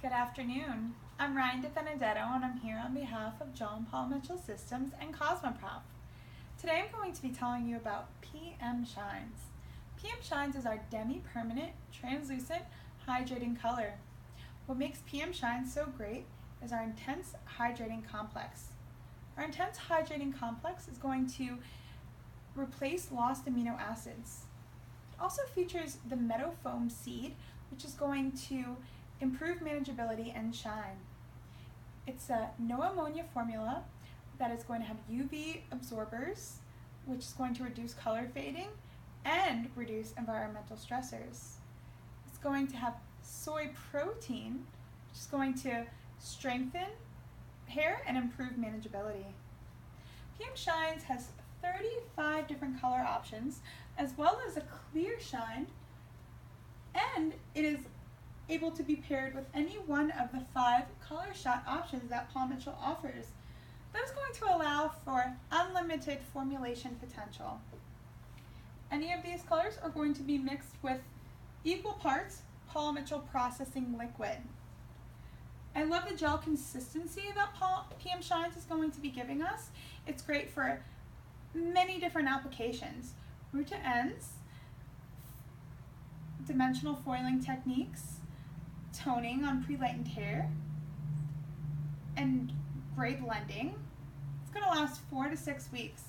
Good afternoon. I'm Ryan DiBenedetto and I'm here on behalf of John Paul Mitchell Systems and Cosmoprof. Today I'm going to be telling you about PM Shines. PM Shines is our demi-permanent, translucent, hydrating color. What makes PM Shines so great is our intense hydrating complex. Our intense hydrating complex is going to replace lost amino acids. It also features the meadow foam seed, which is going to improve manageability and shine. It's a no ammonia formula that is going to have UV absorbers, which is going to reduce color fading and reduce environmental stressors. It's going to have soy protein, which is going to strengthen hair and improve manageability. PM Shines has 35 different color options, as well as a clear shine, and it is able to be paired with any one of the 5 color shot options that Paul Mitchell offers. That is going to allow for unlimited formulation potential. Any of these colors are going to be mixed with equal parts Paul Mitchell processing liquid. I love the gel consistency that PM Shines is going to be giving us. It's great for many different applications. Root to ends, dimensional foiling techniques, toning on pre-lightened hair, and gray blending. It's going to last 4 to 6 weeks.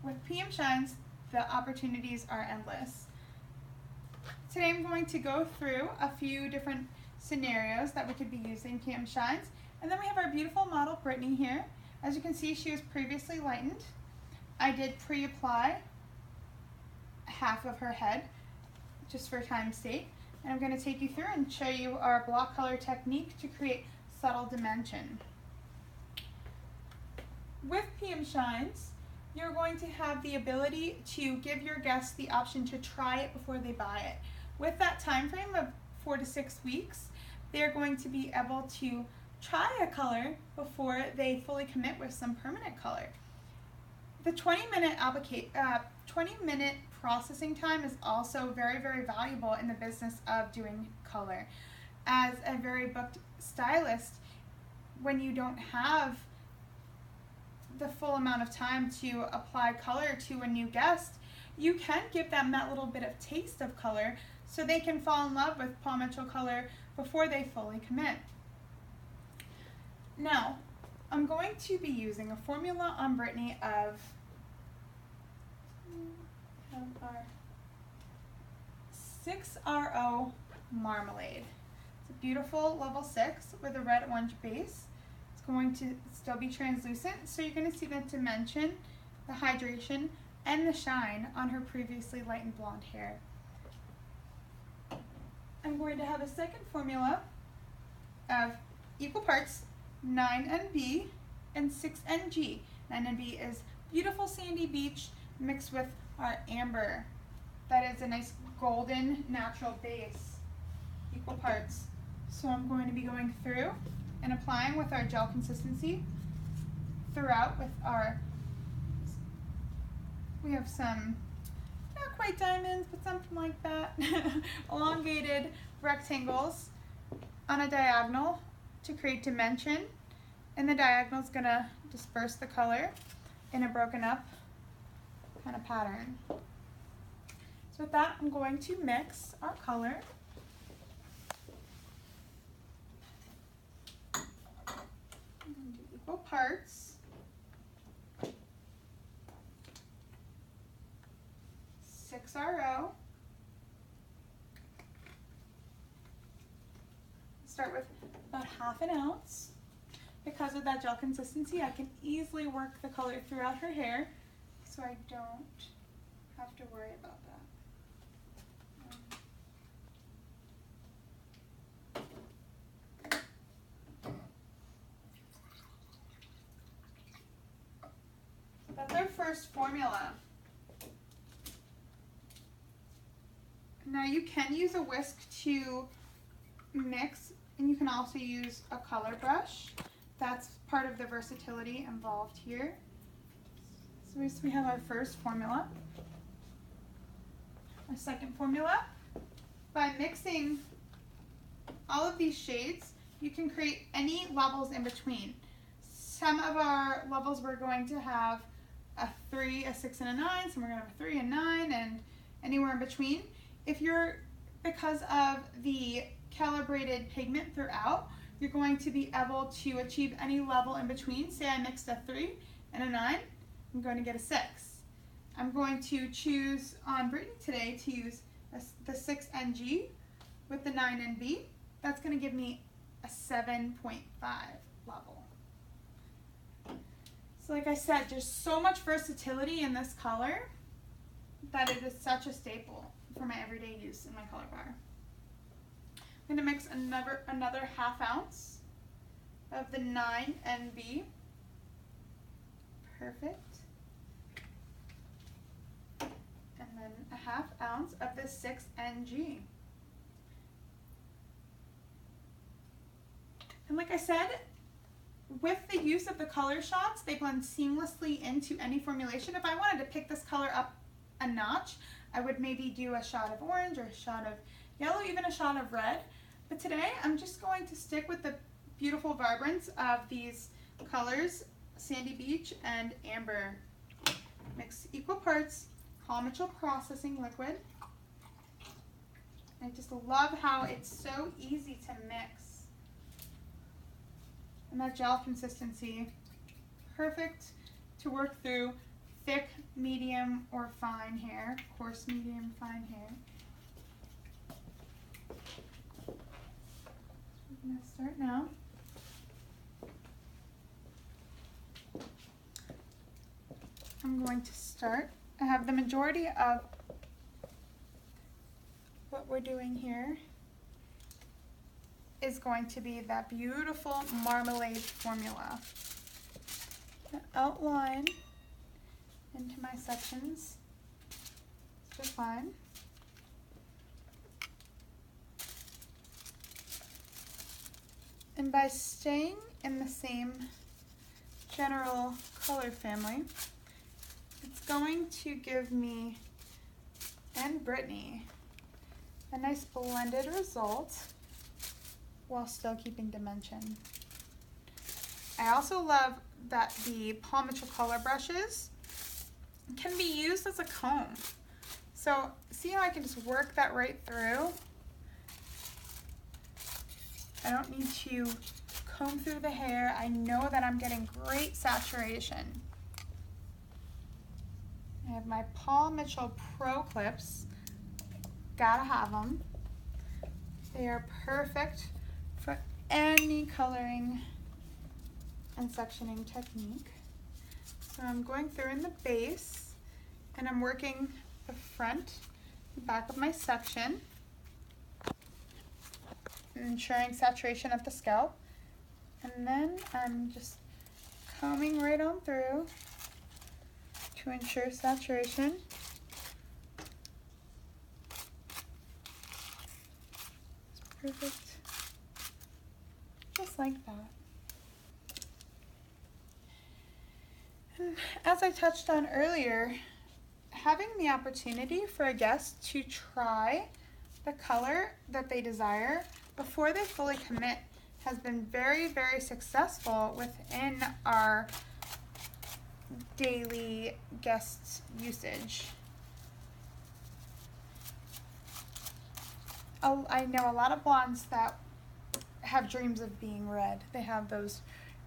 With PM Shines, the opportunities are endless. Today I'm going to go through a few different scenarios that we could be using PM Shines, and then we have our beautiful model Brittany here. As you can see, she was previously lightened. I did pre-apply half of her head just for time's sake. And I'm going to take you through and show you our block color technique to create subtle dimension. With PM Shines, you're going to have the ability to give your guests the option to try it before they buy it. With that time frame of 4 to 6 weeks, they're going to be able to try a color before they fully commit with some permanent color. The 20-minute processing time is also very, very valuable in the business of doing color. As a very booked stylist, when you don't have the full amount of time to apply color to a new guest, you can give them that little bit of taste of color so they can fall in love with Paul Mitchell color before they fully commit. Now, I'm going to be using a formula on Brittany of our 6RO Marmalade. It's a beautiful level 6 with a red orange base. It's going to still be translucent, so you're going to see the dimension, the hydration, and the shine on her previously lightened blonde hair. I'm going to have a second formula of equal parts 9NB and 6NG. 9NB is beautiful sandy beach mixed with our amber. That is a nice golden natural base, equal parts. So I'm going to be going through and applying with our gel consistency throughout with our, we have some, not quite diamonds, but something like that, elongated rectangles on a diagonal to create dimension, and the diagonal is going to disperse the color in a broken up kind of pattern. So with that, I'm going to mix our color. I'm going to do equal parts. 6RO. Start with about ½ an ounce. Because of that gel consistency, I can easily work the color throughout her hair, so I don't have to worry about that. That's our first formula. Now you can use a whisk to mix, and you can also use a color brush. That's part of the versatility involved here. So we have our first formula. Our second formula, by mixing all of these shades you can create any levels in between. Some of our levels we're going to have a 3, a 6, and a 9. Some we're going to have a 3 and 9, and anywhere in between. If you're, because of the calibrated pigment throughout, you're going to be able to achieve any level in between. Say I mixed a 3 and a 9, I'm going to get a 6. I'm going to choose on Brittany today to use the 6 NG with the 9 NB. That's going to give me a 7.5 level. So like I said, there's so much versatility in this color that it is such a staple for my everyday use in my color bar. I'm going to mix another 1/2 ounce of the 9 NB. Perfect. And then a 1/2 ounce of the 6 NG. And like I said, with the use of the color shots, they blend seamlessly into any formulation. If I wanted to pick this color up a notch, I would maybe do a shot of orange or a shot of yellow, even a shot of red. But today I'm just going to stick with the beautiful vibrance of these colors, Sandy Beach and Amber. Mix equal parts Paul Mitchell Processing Liquid. I just love how it's so easy to mix. And that gel consistency, perfect to work through thick, medium, or fine hair, coarse, medium, fine hair. I'm going to start now. I'm going to start. I have the majority of what we're doing here is going to be that beautiful marmalade formula. Outline into my sections just fine. And by staying in the same general color family, it's going to give me and Brittany a nice blended result while still keeping dimension. I also love that the Paul Mitchell color brushes can be used as a comb. So see how I can just work that right through? I don't need to comb through the hair. I know that I'm getting great saturation. I have my Paul Mitchell Pro Clips. Gotta have them. They are perfect for any coloring and sectioning technique. So I'm going through in the base and I'm working the front and back of my section, ensuring saturation of the scalp. And then I'm just combing right on through to ensure saturation. It's perfect. Just like that. And as I touched on earlier, having the opportunity for a guest to try the color that they desire before they fully commit has been very, very successful within our daily guest usage. I know a lot of blondes that have dreams of being red. They have those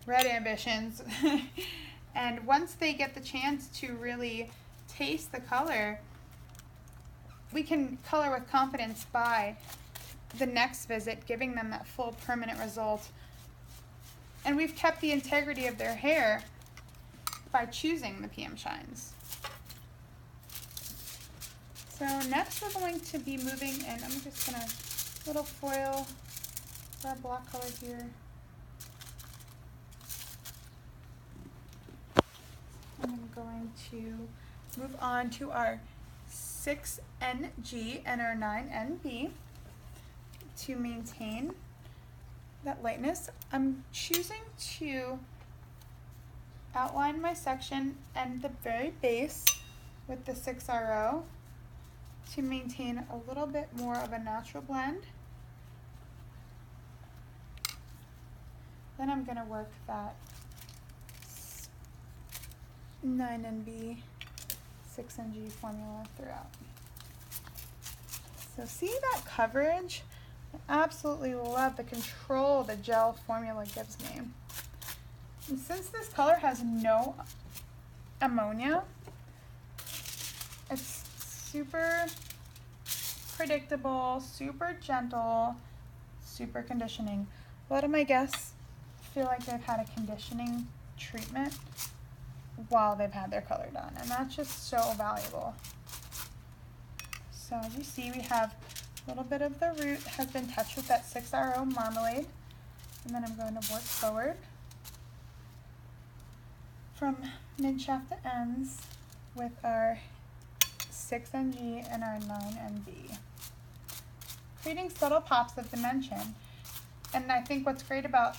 red ambitions. And once they get the chance to really taste the color, we can color with confidence by the next visit, giving them that full permanent result. And we've kept the integrity of their hair by choosing the PM Shines. So next we're going to be moving in. I'm just gonna little foil for our block color here. And I'm going to move on to our 6NG and our 9NB to maintain that lightness. I'm choosing to outline my section and the very base with the 6RO to maintain a little bit more of a natural blend. Then I'm going to work that 9NB 6NG formula throughout. So see that coverage? I absolutely love the control the gel formula gives me. And since this color has no ammonia, it's super predictable, super gentle, super conditioning. A lot of my guests feel like they've had a conditioning treatment while they've had their color done, and that's just so valuable. So as you see, we have a little bit of the root has been touched with that 6RO marmalade, and then I'm going to work forward from mid shaft to ends with our 6NG and our 9NB, creating subtle pops of dimension. And I think what's great about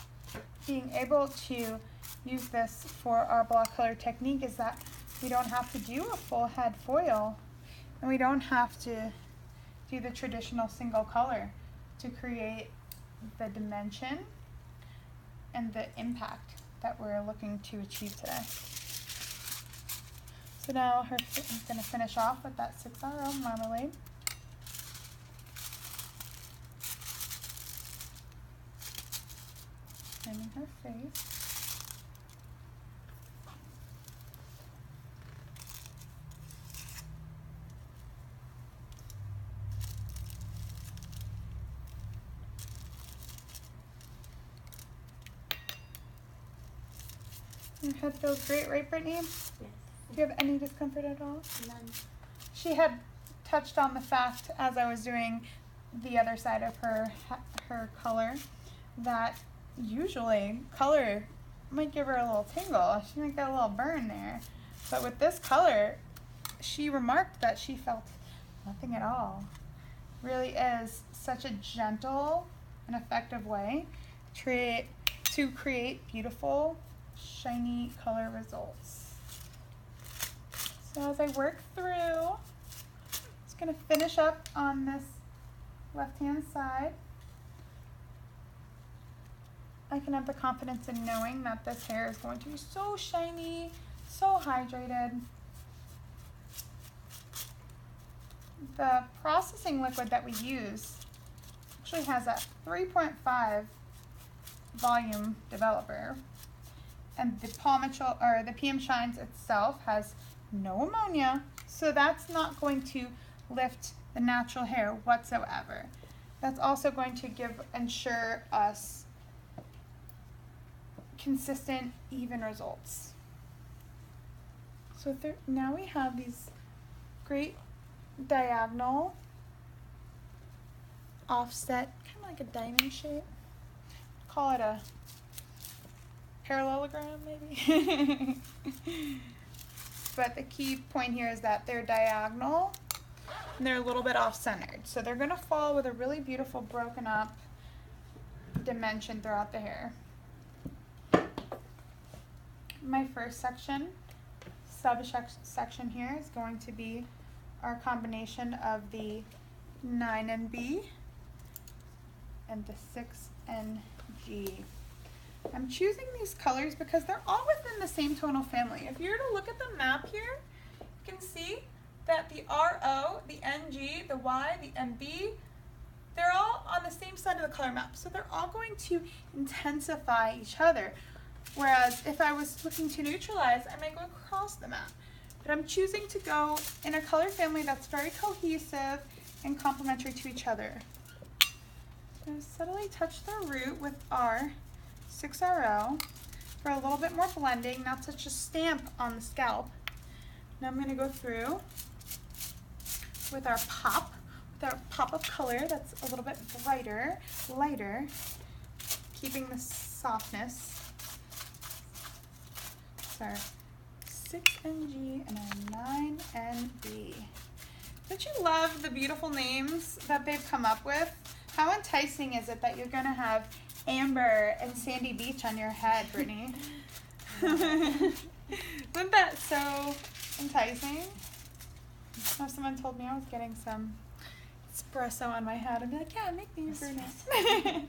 being able to use this for our block color technique is that we don't have to do a full head foil, and we don't have to do the traditional single color to create the dimension and the impact that we're looking to achieve today. So now I'm going to finish off with that 6RO marmalade. Framing her face. Your head feels great, right, Brittany? Yes. Do you have any discomfort at all? None. She had touched on the fact, as I was doing the other side of her color, that usually color might give her a little tingle. She might get a little burn there. But with this color, she remarked that she felt nothing at all. Really is such a gentle and effective way to create beautiful, shiny color results. So as I work through, I'm just going to finish up on this left-hand side. I can have the confidence in knowing that this hair is going to be so shiny, so hydrated. The processing liquid that we use actually has a 3.5 volume developer, and the Paul Mitchell or the PM Shines itself has no ammonia, so that's not going to lift the natural hair whatsoever. That's also going to ensure us consistent, even results. So now we have these great diagonal offset, kind of like a diamond shape. Call it a parallelogram, maybe. But the key point here is that they're diagonal and they're a little bit off-centered. So they're going to fall with a really beautiful broken up dimension throughout the hair. My first section, subsection here, is going to be our combination of the 9NB and the 6NG. I'm choosing these colors because they're all within the same tonal family. If you were to look at the map here, you can see that the RO, the NG, the Y, the MB, they're all on the same side of the color map. So they're all going to intensify each other. Whereas if I was looking to neutralize, I might go across the map. But I'm choosing to go in a color family that's very cohesive and complementary to each other. I'm going to subtly touch the root with our 6RO for a little bit more blending, not such a stamp on the scalp. Now I'm going to go through with our pop of color that's a little bit brighter, lighter, keeping the softness. It's our 6NG and our 9NB. Don't you love the beautiful names that they've come up with? How enticing is it that you're going to have Amber and Sandy Beach on your head, Brittany? Isn't that so enticing? If someone told me I was getting some espresso on my head, I'd be like, yeah, make me a brunette.